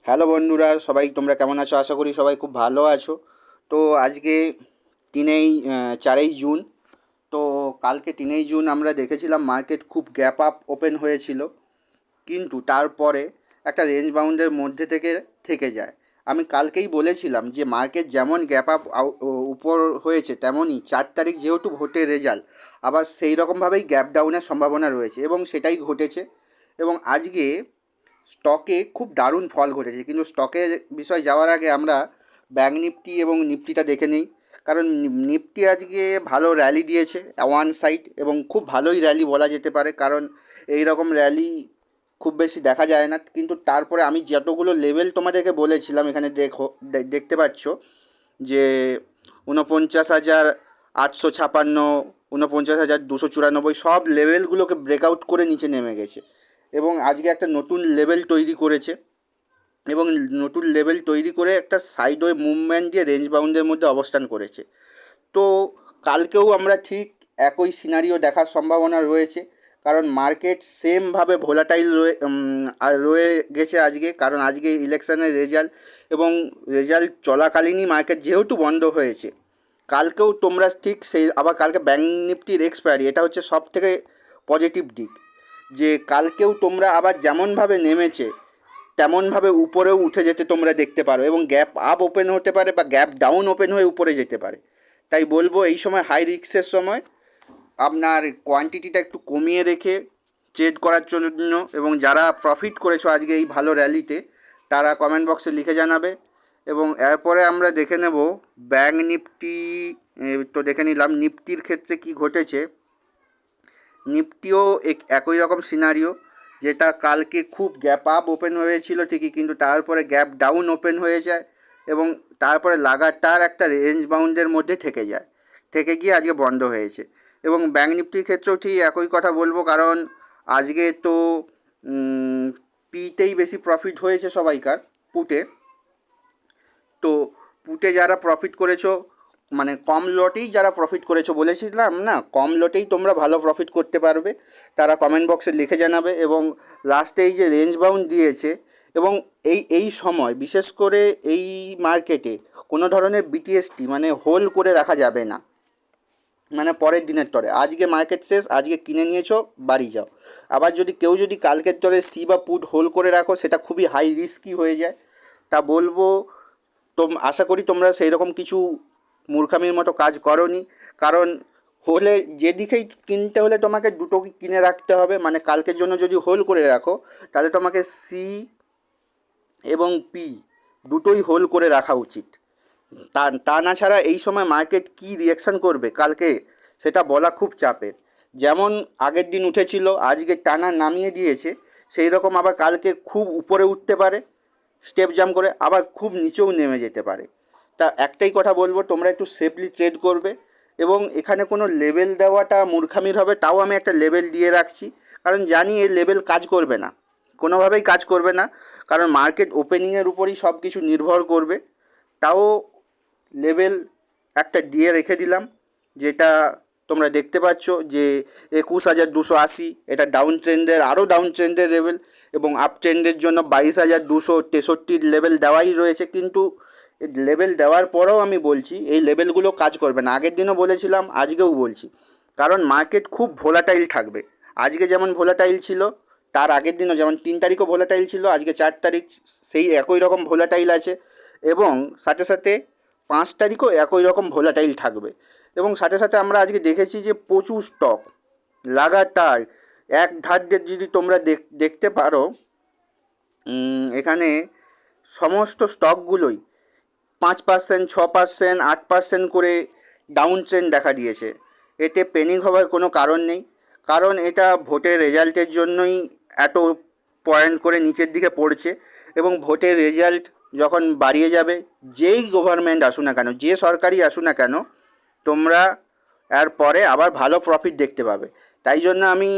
Hello বন্ধুরা, সবাই তোমরা কেমন আছো? আশা করি সবাই খুব ভালো আছো। তো আজকে 4ই জুন। তো কালকে 3ই জুন আমরা দেখেছিলাম মার্কেট খুব গ্যাপ আপ ওপেন হয়েছিল, কিন্তু তারপরে একটা রেঞ্জ বাউন্ডের মধ্যে থেকে থেকে যায়। আমি কালকেই বলেছিলাম যে মার্কেট যেমন গ্যাপ আপ উপর হয়েছে, তেমনই 4 তারিখ যেহেতু ভোটের রেজাল্ট, আবার সেই রকমভাবেই গ্যাপ ডাউনের সম্ভাবনা রয়েছে এবং সেটাই ঘটেছে। এবং আজকে স্টকে খুব দারুণ ফল ঘটেছে, কিন্তু স্টকের বিষয় যাওয়ার আগে আমরা ব্যাঙ্ক নিফটি এবং নিফটিটা দেখে নিই। কারণ নিফটি আজকে ভালো র্যালি দিয়েছে ওয়ান সাইড, এবং খুব ভালোই র্যালি বলা যেতে পারে, কারণ এই রকম র্যালি খুব বেশি দেখা যায় না। কিন্তু তারপরে আমি যতগুলো লেভেল তোমাদেরকে বলেছিলাম, এখানে দেখতে পাচ্ছ যে 49,856, 49,294, সব লেভেলগুলোকে ব্রেকআউট করে নিচে নেমে গেছে এবং আজকে একটা নতুন লেভেল তৈরি করেছে। এবং নতুন লেভেল তৈরি করে একটা সাইডওয়ে মুভমেন্ট দিয়ে রেঞ্জ বাউন্ডের মধ্যে অবস্থান করেছে। তো কালকেও আমরা ঠিক একই সিনারিও দেখার সম্ভাবনা রয়েছে, কারণ মার্কেট সেমভাবে ভোলাটাইল রয়ে গেছে আজকে, কারণ আজকে ইলেকশনের রেজাল্ট এবং রেজাল্ট চলাকালীনই মার্কেট যেহেতু বন্ধ হয়েছে। কালকেও তোমরা ঠিক সেই, আবার কালকে ব্যাঙ্ক নিফটির এক্সপায়ারি, এটা হচ্ছে সব থেকে পজিটিভ দিক, যে কালকেও তোমরা আবার যেমনভাবে নেমেছে তেমনভাবে উপরেও উঠে যেতে তোমরা দেখতে পারো, এবং গ্যাপ আপ ওপেন হতে পারে বা গ্যাপ ডাউন ওপেন হয়ে উপরে যেতে পারে। তাই বলবো এই সময় হাই রিস্কের সময় আপনার কোয়ান্টিটিটা একটু কমিয়ে রেখে ট্রেড করার জন্য, এবং যারা প্রফিট করেছো আজকে এই ভালো র্যালিতে, তারা কমেন্ট বক্সে লিখে জানাবে। এবং এরপরে আমরা দেখে নেব ব্যাঙ্ক নিফটি। তো দেখে নিলাম নিফটির ক্ষেত্রে কি ঘটেছে। নিফটিও একই রকম সিনারিও, যেটা কালকে খুব গ্যাপ আপ ওপেন হয়েছিল ঠিকই, কিন্তু তারপরে গ্যাপ ডাউন ওপেন হয়ে যায় এবং তারপরে লাগাতার একটা রেঞ্জ বাউন্ডের মধ্যে থেকে যায়, থেকে গিয়ে আজকে বন্ধ হয়েছে। এবং ব্যাঙ্ক নিফটির ক্ষেত্রেও ঠিক একই কথা বলবো, কারণ আজকে তো পিতেই বেশি প্রফিট হয়েছে সবাইকার, পুটে। তো পুটে যারা প্রফিট করেছো, মানে কম লটেই যারা প্রফিট করেছো, বলেছিলাম না কম লটেই তোমরা ভালো প্রফিট করতে পারবে, তারা কমেন্ট বক্সে লিখে জানাবে। এবং লাস্টে এই যে রেঞ্জ বাউন্ড দিয়েছে, এবং এই সময় বিশেষ করে এই মার্কেটে কোনো ধরনের বিটিএসটি মানে হোল্ড করে রাখা যাবে না, মানে পরের দিনের তরে। আজকে মার্কেট শেষ, আজকে কিনে নিয়েছো, বাড়ি যাও। আবার যদি কেউ যদি কালকের তরে সি বা পুট হোল্ড করে রাখো, সেটা খুবই হাই রিস্কি হয়ে যায়। তা বলবো, আশা করি তোমরা সেই রকম কিছু মূর্খামির মতো কাজ করোনি, কারণ হলে যেদিকেই কিনতে হলে তোমাকে দুটো কিনে রাখতে হবে। মানে কালকের জন্য যদি হোল্ড করে রাখো, তাহলে তোমাকে সি এবং পি দুটোই হোল্ড করে রাখা উচিত। তা তা না ছাড়া এই সময় মার্কেট কী রিয়াকশান করবে কালকে, সেটা বলা খুব চাপের। যেমন আগের দিন উঠেছিল, আজকে টানা নামিয়ে দিয়েছে, সেই রকম আবার কালকে খুব উপরে উঠতে পারে স্টেপ জাম্প করে, আবার খুব নিচেও নেমে যেতে পারে। তা একটাই কথা বলবো, তোমরা একটু সেফলি ট্রেড করবে। এবং এখানে কোনো লেভেল দেওয়াটা মূর্খামির হবে, তাও আমি একটা লেভেল দিয়ে রাখছি, কারণ জানি এই লেভেল কাজ করবে না, কোনোভাবেই কাজ করবে না, কারণ মার্কেট ওপেনিংয়ের উপরই সব কিছু নির্ভর করবে। তাও লেভেল একটা দিয়ে রেখে দিলাম, যেটা তোমরা দেখতে পাচ্ছ যে 21,280, এটা ডাউন ট্রেন্ডের, আরও ডাউন ট্রেন্ডের লেভেল, এবং আপ ট্রেন্ডের জন্য 22,263 লেভেল দেওয়াই রয়েছে। কিন্তু লেভেল দেওয়ার পরেও আমি বলছি এই লেভেলগুলো কাজ করবে না, আগের দিনও বলেছিলাম, আজকেও বলছি, কারণ মার্কেট খুব ভোলাটাইল থাকবে। আজকে যেমন ভোলাটাইল ছিল, তার আগের দিনও যেমন 3 তারিখও ভোলাটাইল ছিল, আজকে 4 তারিখ সেই একই রকম ভোলাটাইল আছে, এবং সাথে সাথে 5 তারিখও একই রকম ভোলাটাইল থাকবে। এবং সাথে সাথে আমরা আজকে দেখেছি যে প্রচুর স্টক লাগাতার এক ধার দিয়ে, যদি তোমরা দেখতে পারো, এখানে সমস্ত স্টকগুলোই 5%, 6%, 8% করে ডাউন ট্রেন্ড দেখা দিয়েছে। এতে প্যানিক হওয়ার কোনো কারণ নেই, কারণ এটা ভোটের রেজাল্টের জন্যই এত পয়েন্ট করে নিচের দিকে পড়ছে। এবং ভোটের রেজাল্ট যখন বাড়িয়ে যাবে, যেই গভর্নমেন্ট আসুক না কেন, যে সরকারই আসুক না কেন, তোমরা এর পরে আবার ভালো প্রফিট দেখতে পাবে। তাই জন্য আমি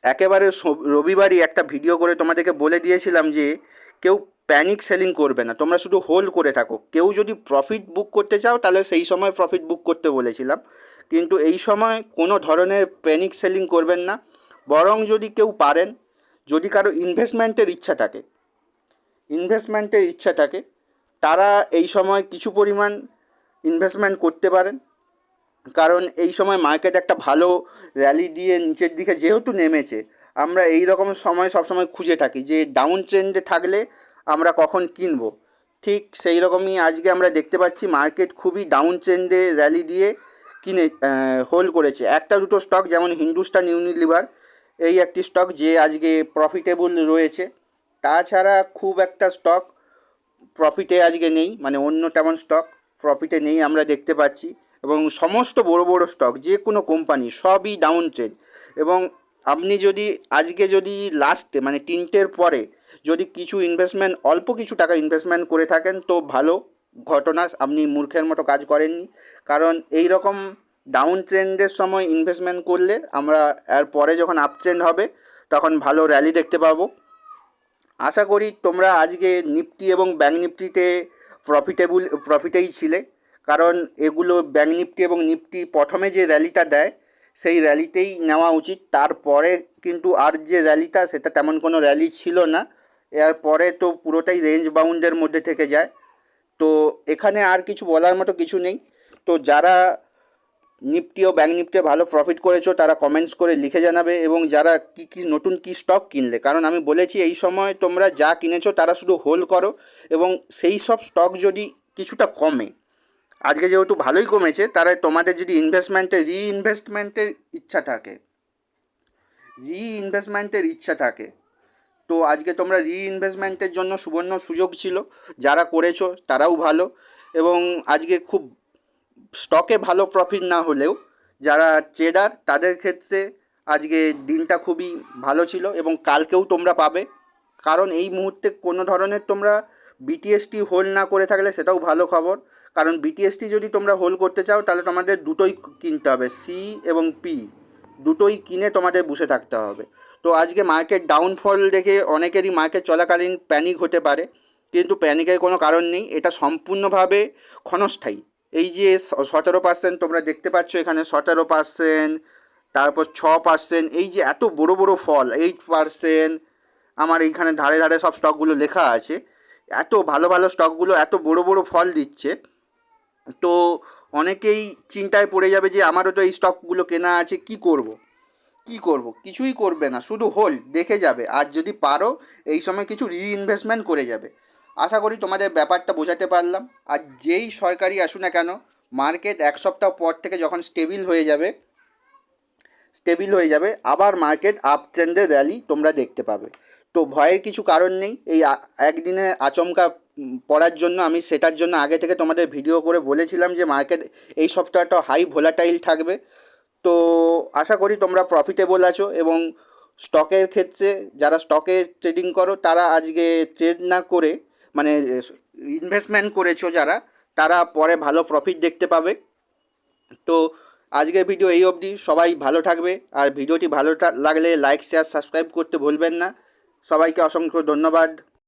একেবারে রবিবারই একটা ভিডিও করে তোমাদেরকে বলে দিয়েছিলাম যে কেউ প্যানিক সেলিং করবে না, তোমরা শুধু হোল্ড করে থাকো। কেউ যদি প্রফিট বুক করতে চাও, তাহলে সেই সময় প্রফিট বুক করতে বলেছিলাম, কিন্তু এই সময় কোনো ধরনের প্যানিক সেলিং করবেন না। বরং যদি কেউ পারেন, যদি কারো ইনভেস্টমেন্টের ইচ্ছা থাকে, ইনভেস্টমেন্টের ইচ্ছা থাকে তারা এই সময় কিছু পরিমাণ ইনভেস্টমেন্ট করতে পারেন, কারণ এই সময় মার্কেট একটা ভালো র্যালি দিয়ে নিচের দিকে যেহেতু নেমেছে, আমরা এই রকম সময় সবসময় খুঁজে থাকি যে ডাউন ট্রেন্ডে থাকলে আমরা কখন কিনবো। ঠিক সেই রকমই আজকে আমরা দেখতে পাচ্ছি মার্কেট খুবই ডাউন ট্রেন্ডে র্যালি দিয়ে কিনে হোল্ড করেছে। একটা দুটো স্টক যেমন হিন্দুস্তান ইউনিলিভার, এই একটি স্টক যে আজকে প্রফিটেবল রয়েছে। তাছাড়া খুব একটা স্টক প্রফিটে আজকে নেই, মানে অন্য তেমন স্টক প্রফিটে নেই আমরা দেখতে পাচ্ছি। এবং সমস্ত বড় বড় স্টক যে কোনো কোম্পানি সবই ডাউন ট্রেন্ড। এবং আপনি যদি আজকে যদি লাস্টে মানে 3টের পরে যদি কিছু ইনভেস্টমেন্ট অল্প কিছু টাকা ইনভেস্টমেন্ট করে থাকেন তো ভালো ঘটনা, আপনি মূর্খের মতো কাজ করেননি। কারণ এই রকম ডাউন ট্রেন্ডের সময় ইনভেস্টমেন্ট করলে আমরা এর পরে যখন আপ ট্রেন্ড হবে তখন ভালো র্যালি দেখতে পাবো। আশা করি তোমরা আজকে নিফটি এবং ব্যাঙ্ক নিফটিতে প্রফিটেই ছিলে, কারণ এগুলো ব্যাঙ্ক নিফটি এবং নিফটি প্রথমে যে র্যালিটা দেয় সেই র্যালিতেই নেওয়া উচিত। তারপরে কিন্তু আর যে র্যালিটা সেটা তেমন কোনো র্যালি ছিল না, এর পরে তো পুরোটাই রেঞ্জ বাউন্ডের মধ্যে থেকে যায়। তো এখানে আর কিছু বলার মতো কিছু নেই। তো যারা নিফটি ও ব্যাঙ্ক নিফটিতে ভালো প্রফিট করেছো তারা কমেন্টস করে লিখে জানাবে, এবং যারা কী নতুন কী স্টক কিনলে, কারণ আমি বলেছি এই সময় তোমরা যা কিনেছো তারা শুধু হোল্ড করো। এবং সেই সব স্টক যদি কিছুটা কমে, আজকে যেহেতু ভালোই কমেছে, তারা তোমাদের যদি রিইনভেস্টমেন্টের ইচ্ছা থাকে তো আজকে তোমরা রিইনভেস্টমেন্টের জন্য সুবর্ণ সুযোগ ছিল। যারা করেছো তারাও ভালো। এবং আজকে খুব স্টকে ভালো প্রফিট না হলেও যারা ট্রেডার তাদের ক্ষেত্রে আজকে দিনটা খুবই ভালো ছিল, এবং কালকেও তোমরা পাবে। কারণ এই মুহূর্তে কোনো ধরনের তোমরা বিটিএসটি হোল্ড না করে থাকলে সেটাও ভালো খবর। কারণ বিটিএসটি যদি তোমরা হোল্ড করতে চাও তাহলে তোমাদের দুটোই কিনতে হবে, সি এবং পি দুটোই কিনে তোমাদের বসে থাকতে হবে। তো আজকে মার্কেট ডাউনফল দেখে অনেকেরই মার্কেট চলাকালীন প্যানিক হতে পারে, কিন্তু প্যানিকের কোনো কারণ নেই, এটা সম্পূর্ণভাবে ক্ষণস্থায়ী। এই যে 17% তোমরা দেখতে পাচ্ছ এখানে 17%, তারপর 6%, এই যে এত বড় বড় ফল 8%, আমার এইখানে ধারে ধারে সব স্টকগুলো লেখা আছে, এত ভালো ভালো স্টকগুলো এত বড় বড় ফল দিচ্ছে। তো অনেকেই চিন্তায় পড়ে যাবে যে আমারও তো এই স্টকগুলো কেনা আছে, কি করব, কিছুই করবে না, শুধু হোল্ড দেখে যাবে। আর যদি পারো এই সময় কিছু রিইনভেস্টমেন্ট করে যাবে। আশা করি তোমাদের ব্যাপারটা বোঝাতে পারলাম। আর যেই সরকারি আসুক না কেন, মার্কেট এক সপ্তাহ পর থেকে যখন স্টেবিল হয়ে যাবে আবার মার্কেট আপ ট্রেন্ডের র্যালি তোমরা দেখতে পাবে। তো ভয়ের কিছু কারণ নেই। এই একদিনে আচমকা পড়ার জন্য আমি সেটার জন্য আগে থেকে তোমাদের ভিডিও করে বলেছিলাম যে মার্কেট এই সপ্তাহটা হাই ভোলাটাইল থাকবে। তো আশা করি তোমরা প্রফিটেবল আছো, এবং স্টকের ক্ষেত্রে যারা স্টকে ট্রেডিং করো তারা আজকে ট্রেড না করে মানে ইনভেস্টমেন্ট করেছো যারা, তারা পরে ভালো প্রফিট দেখতে পাবে। তো আজকের ভিডিও এই অবধি, সবাই ভালো থাকবে। আর ভিডিওটি ভালো লাগলে লাইক শেয়ার সাবস্ক্রাইব করতে ভুলবেন না। সবাইকে অসংখ্য ধন্যবাদ।